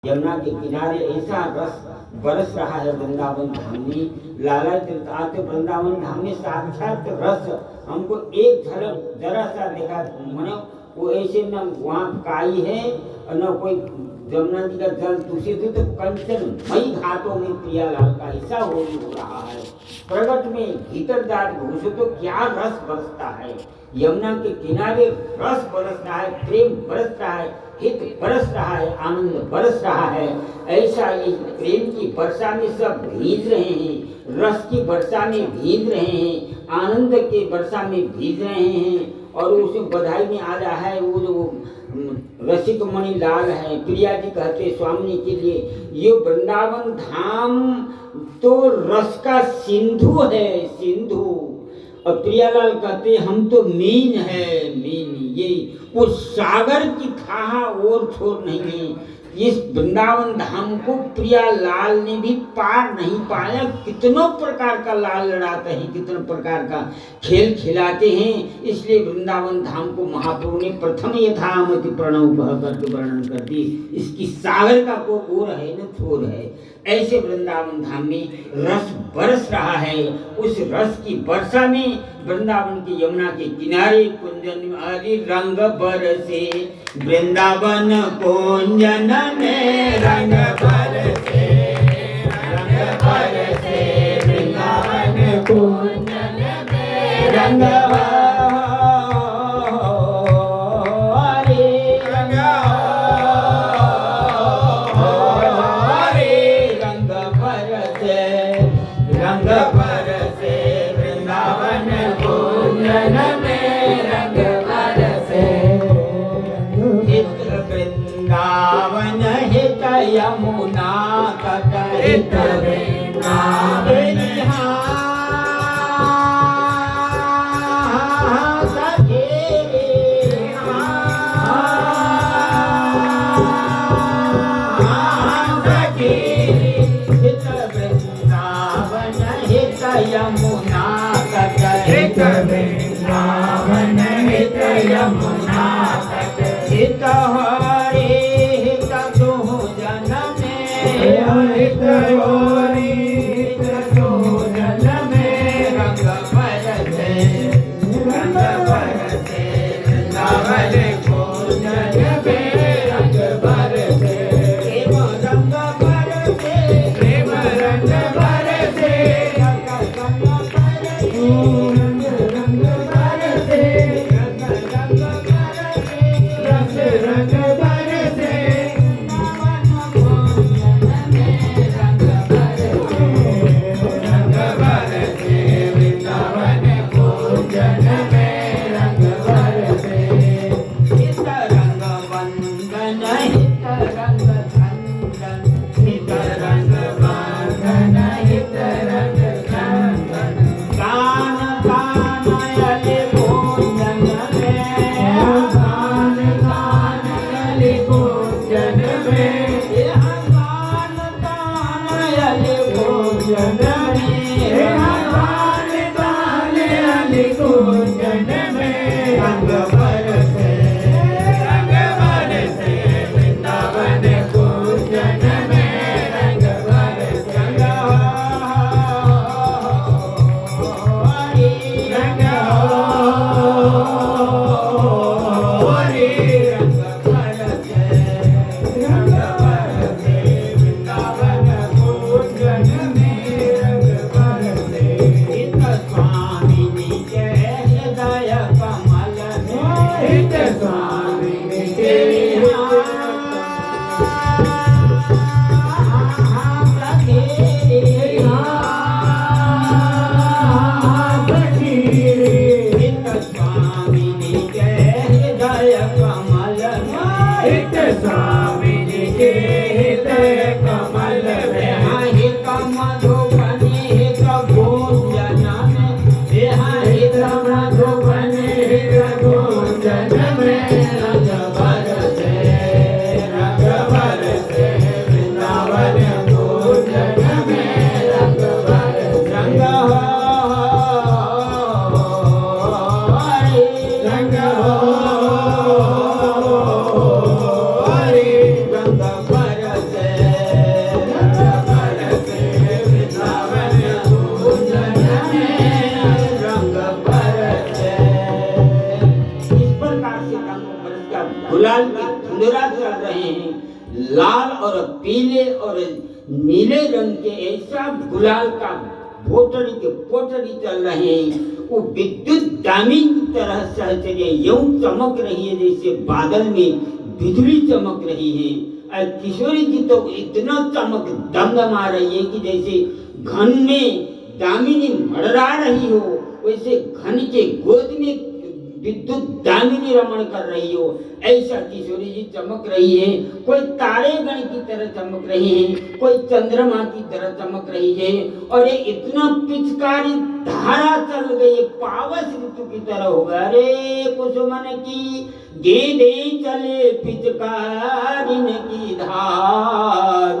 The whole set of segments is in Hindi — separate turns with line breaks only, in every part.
यमुना के किनारे ऐसा रस बरस रहा है वृंदावन धाम में। लाला तीर्थार्थ वृंदावन धाम में साक्षात रस हमको एक झलक जरा सा देखा, मानो वो ऐसे न वहाँ काई है और न कोई यमुना जी का जल दूषित है, तो कंचन मई घाटों में प्रियालाल का ऐसा हो रहा है। प्रगट में भीतरदार घुसो तो क्या रस बरसता है। यमुना के किनारे रस बरस रहा है, प्रेम बरस रहा है, हित बरस रहा है, आनंद बरस रहा है। ऐसा इस प्रेम की वर्षा में सब भीज रहे हैं, रस की वर्षा में भीज रहे हैं, आनंद के वर्षा में भीज रहे हैं। और उसमें बधाई में आ रहा है वो जो रसिक मणि लाल है, प्रिया जी कहते स्वामी के लिए ये वृंदावन धाम तो रस का सिंधु है, सिंधु। और प्रियालाल कहते हम तो मीन है, मीन। ये वो सागर की थाहा और छोर नहीं है। इस वृंदावन धाम को प्रियालाल ने भी पार नहीं पाया। कितनों प्रकार का लाल लड़ाते हैं, कितने प्रकार का खेल खिलाते हैं। इसलिए वृंदावन धाम को महाप्रभु ने प्रथम यथामति प्रणव कह करके वर्णन कर दी। इसकी सागर का को ओर है न छोर है। ऐसे वृंदावन धाम में रस बरस रहा है। उस रस की वर्षा में वृंदावन की यमुना के किनारे कुंजन आदि रंग बरसे, वृंदावन कुंजन में रंग बरसे, रंग बरसे, वृंदावन कुंजन में रंग यमुना तट हित वृंदावन सखे, सखे हित वृंदावन हित यमुना तट हित वृंदावन हित यमुना तट हित हरे हित दो हित होरी हित दो जन में रंग बरसे, रंग बरसे, वृंदावन कुंजन में रंग बरसे, प्रेम रंग बरसे, प्रेम रंग बरसे, रंग रंग बरसे, रंग बरसे, रंग रंग बरसे, रस रंग बरसे। रंग बरसे लाल और पीले और नीले रंग के ऐसा गुलाल का पोटरी के पोटरी चल रहे हैं। वो विद्युत दामिनी की तरह सहचर्य यूं चमक रही है जैसे बादल में बिजली चमक रही है। और किशोरी जी तो इतना चमक दमदमा रही है कि जैसे घन में दामिनी मड़रा रही हो, वैसे घन के गोद में विद्युत दामिनी रमण कर रही हो, ऐसा किशोरी जी चमक रही है। कोई तारे गण की तरह चमक रही है, कोई चंद्रमा की तरह चमक रही है। और ये इतना पिचकारी धारा चल गई, पावस ऋतु की तरह हो गया। अरे कुसुमन की गेंदे चले पिचकारिन की धार,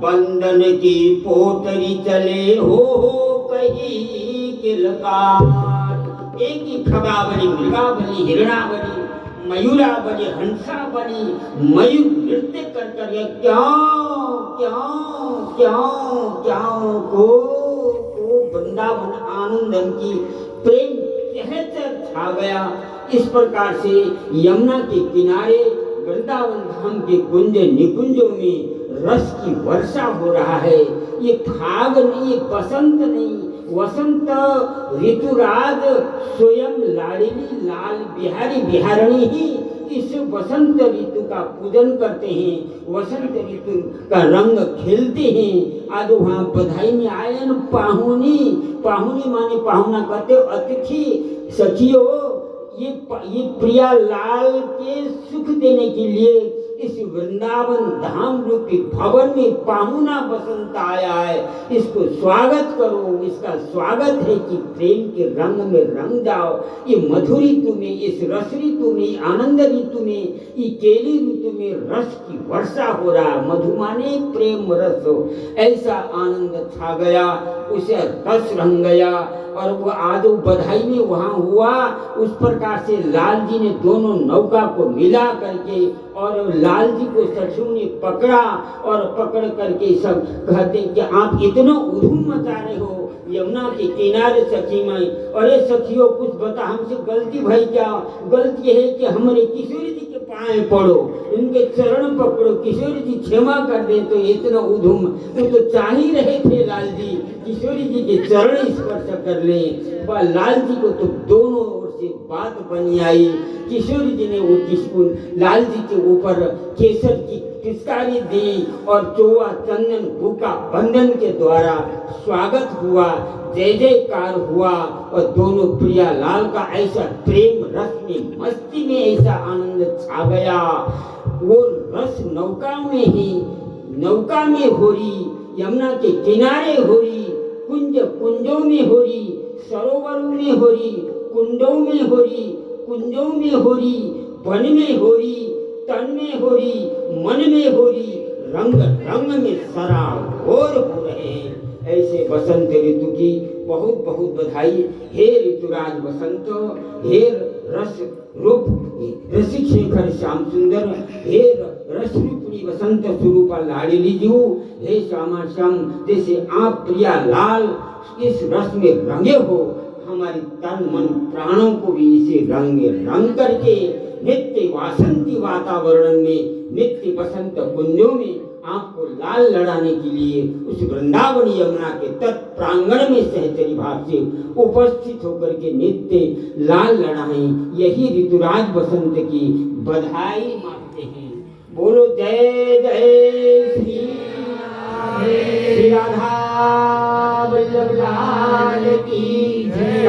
बंदन की पोटरी चले हो कहीं किलकार। एक ही खगावली, मृगावली, हिरणावली, मयूरावली, हंसावली, मयूर नृत्य कर कर ये क्यों क्यों क्यों क्यों को वृंदावन आनंदन की प्रेम सहचर छा गया। इस प्रकार से यमुना के किनारे वृंदावन धाम के कुंज निकुंजों में रस की वर्षा हो रहा है। ये फाग नहीं, बसंत नहीं, वसंत ऋतुराज स्वयं लाडली लाल बिहारी बिहारणी ही इस वसंत ऋतु का पूजन करते हैं, वसंत ऋतु का रंग खेलते हैं। आज वहाँ बधाई में आए न पाहुनी, पाहुनी माने पाहुना कहते अतिथि सखियों। ये प्रिया लाल के सुख देने के लिए इस वृंदावन धाम रूपी भवन में पाहुना बसंत आया है, इसको स्वागत करो। इसका स्वागत है कि प्रेम के रंग में रंग जाओ। ये मधुर ऋतु में, इस रस ऋतु में, आनंद ऋतु में, ये केली ऋतु में रस की वर्षा हो रहा है। मधुमाने प्रेम रस हो, ऐसा आनंद छा गया, उसे रस रंग गया। और वो आज बधाई में वहाँ हुआ। उस प्रकार से लाल जी ने दोनों नौका को मिला करके और लाल जी को सखियों ने पकड़ा और पकड़ करके सब कहते कि आप इतना उधूम मचा रहे हो यमुना के किनारे सखी माई। अरे सखियों कुछ बता, हमसे गलती भाई क्या? गलती है कि हमारे किशोरी जी के पाए पड़ो, इनके चरण पकड़ो, किशोरी जी क्षमा कर दे। तो इतना उधूम वो तो चाह ही रहे थे लाल जी किशोरी जी के चरण स्पर्श कर ले। लाल जी को तो दोनों ओर से बात बनी आई। किशोरी जी ने वो लाल जी के ऊपर केसर की पिचकारी दी और चौवा चंदन भूखा बंधन के द्वारा स्वागत हुआ, जय जयकार हुआ। और दोनों प्रिया लाल का ऐसा प्रेम रस में, मस्ती में ऐसा आनंद छा गया। वो रस नौका में ही, नौका में हो रही, यमुना के किनारे हो रही, कुंज कुंजों में हो रही, सरोवरों में हो रही, कुंडों में हो रही, कुंजों में हो रही, वन में हो रही, तन में हो रही, मन में हो रही, रंग रंग में सराबोर हो रहे हैं। ऐसे बसंत ऋतु की बहुत बहुत बधाई। हे ऋतुराज बसंत, हे रस रूप रसिक शेखर श्याम सुंदर, हे रस रूपणी बसंत स्वरूपा लाडली जी, हे श्यामा श्याम, जैसे आप प्रिया लाल इस रस में रंगे हो, हमारी तन मन प्राणों को भी इसे रंग रंग करके नित्य वासंती वातावरण में, नित्य बसंत कुंजों में आपको लाल लड़ाने के लिए उस वृंदावन यमुना के तट प्रांगण में सहचरी भाव से उपस्थित होकर के नित्य लाल लड़ाएं। यही ऋतुराज बसंत की बधाई मानते हैं। बोलो जय जय श्री राधा वल्लभ लाल की जय।